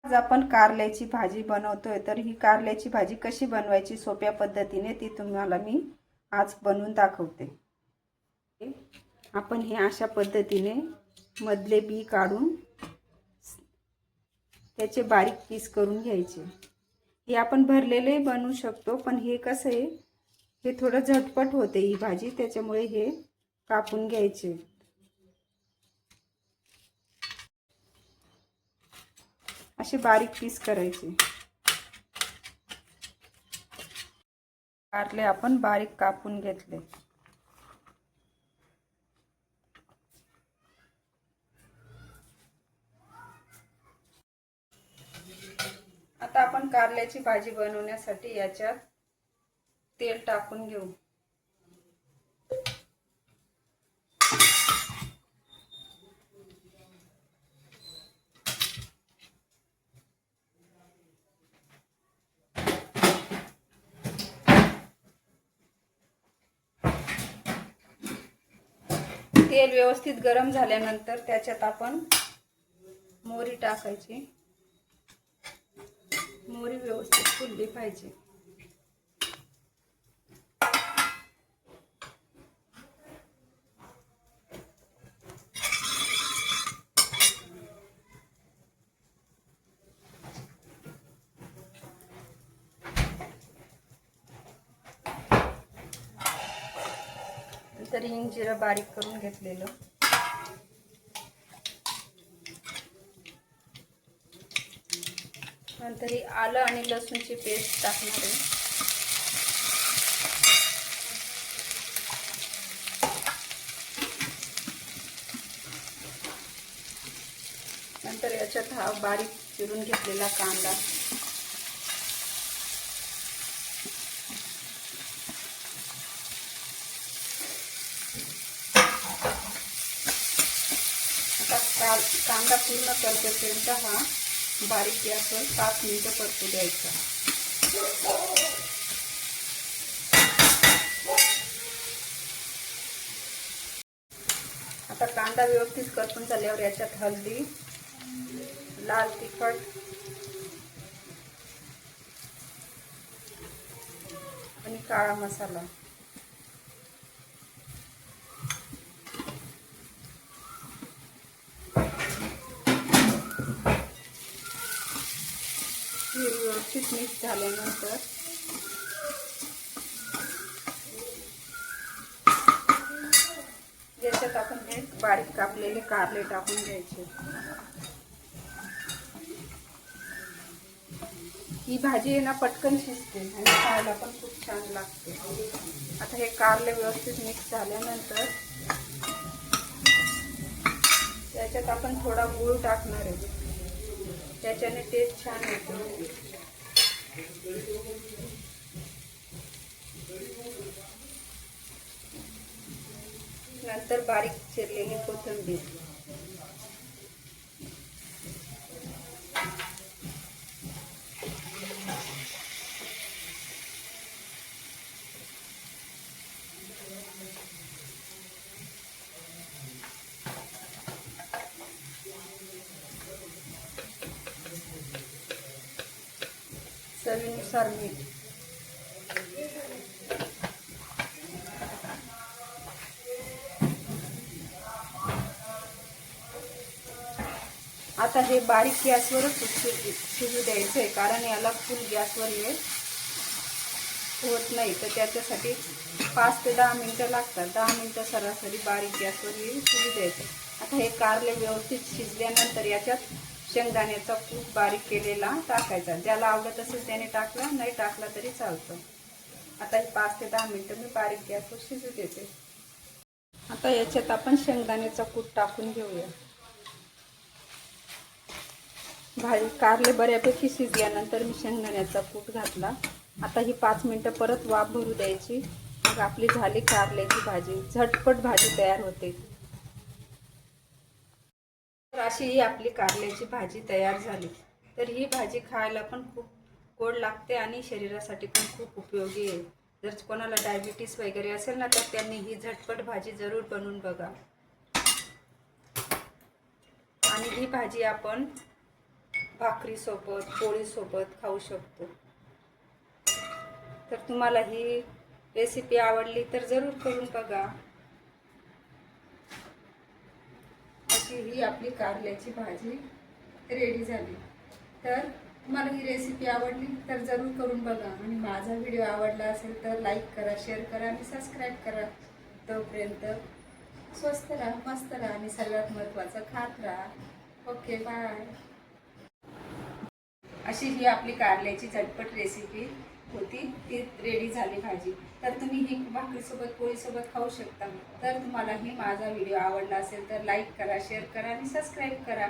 आज आपण कारल्याची भाजी बनवतोय। तर ही कारल्याची भाजी कशी बनवायची सोप्या पद्धतीने ती तुम्हाला मी आज बनवून दाखवते। आपण हे अशा पद्धतीने मधले बी काढून त्याचे बारीक पीस करून घ्यायचे। हे आपण भरलेले बनवू शकतो, पण हे कसं आहे, हे थोडं झटपट होते ही भाजी, त्याच्यामुळे हे कापून घ्यायचे। असे बारीक पीस करायचे। कारले आपण बारीक कापून घेतले। आता आपण कारल्याची भाजी बनवण्यासाठी याच्यात तेल टाकून घेऊ। तेल व्यवस्थित गरम झाल्यानंतर त्याच्यात आपण मोहरी टाकायची। मोहरी व्यवस्थित फुलली पाहिजे। नंतर हिंग जिरा बारीक करून घेतलेलं, नंतर ही आलं आणि लसूणची पेस्ट टाकणार आहे। नंतर याच्यात हा बारीक चिरून घेतलेला कांदा, आता कांदा पूर्ण करपेपर्यंत हा बारीक गॅसवर 5 मिनिटं परतू द्यायचा। आता कांदा व्यवस्थित करपून झाल्यावर याच्यात हळदी, लाल तिखट आणि काळा मसाला, व्यवस्थित मिक्स झाल्यानंतर याच्यात आपण हे बारीक कापलेले कारले टाकून घ्यायचे। ही भाजी आहे ना पटकन शिजते आणि खायला पण खूप छान लागते। आता हे कारले व्यवस्थित मिक्स झाल्यानंतर त्याच्यात आपण थोडा गूळ टाकणार आहे, त्याच्याने टेस्ट छान येते। नंतर बारीक चिरलेली कोथिंबीर, चवीनुसार मीठ, आता हे बारीक गॅसवरच शिजू द्यायचं आहे, कारण याला फुल गॅसवर हे होत नाही। तर त्याच्यासाठी 5 ते 10 मिनिटं लागतात। 10 मिनिटं सरासरी बारीक गॅसवर हे शिजू द्यायचं। आता हे कारले व्यवस्थित शिजल्यानंतर याच्यात शेंगदाण्याचा कूट बारीक केलेला टाकायचा। ज्याला आवडत असेल त्याने टाकला, नाही टाकला तरी चालतं। आता हे 5 ते 10 मिनिटं मी बारीक गॅसवर शिजू देते। आता याच्यात आपण शेंगदाण्याचा कूट टाकून घेऊया। भाजी कारले बऱ्यापैकी शिजल्यानंतर मी शेंगदाण्याचा कूट घातला। आता ही 5 मिनिटं परत वाफ भरू द्यायची। मग आपली झाली कारल्याची भाजी, झटपट भाजी तयार होते। तर अशी ही आपली कारल्याची भाजी तयार झाली। तर ही भाजी खायला पण खूप गोड लागते आणि शरीरासाठी पण खूप उपयोगी आहे। जर कोणाला डायबिटीस वगैरे असेल ना, तर त्यांनी ही झटपट भाजी जरूर बनवून बघा। आणि ही भाजी आपण भाकरीसोबत पोळीसोबत खाऊ शकतो. तर तुम्हाला ही रेसिपी आवडली तर जरूर करून बघा. अशी ही आपली कारल्याची भाजी रेडी झाली. तर तुम्हाला ही रेसिपी आवडली तर जरूर करून बघा आणि माझा व्हिडिओ आवडला असेल तर लाईक करा, शेअर करा आणि सबस्क्राईब करा. तोपर्यंत स्वस्त राहा, मस्त राहा आणि सर्वात महत्त्वाचं खात राहा. Okay, bye. अशी ही आपली कारल्याची झटपट रेसिपी होती, ती रेडी झाली भाजी. तर तुम्ही ही भाकरीसोबत पोळीसोबत खाऊ शकता. तर तुम्हाला ही माझा व्हिडिओ आवडला असेल तर लाईक करा, शेअर करा आणि सबस्क्राईब करा.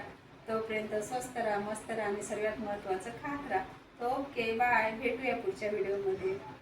तोपर्यंत स्वस्त राहा, मस्त राहा आणि सर्वात महत्त्वाचं खात राहा. Okay, bye. भेटूया पुढच्या व्हिडिओमध्ये.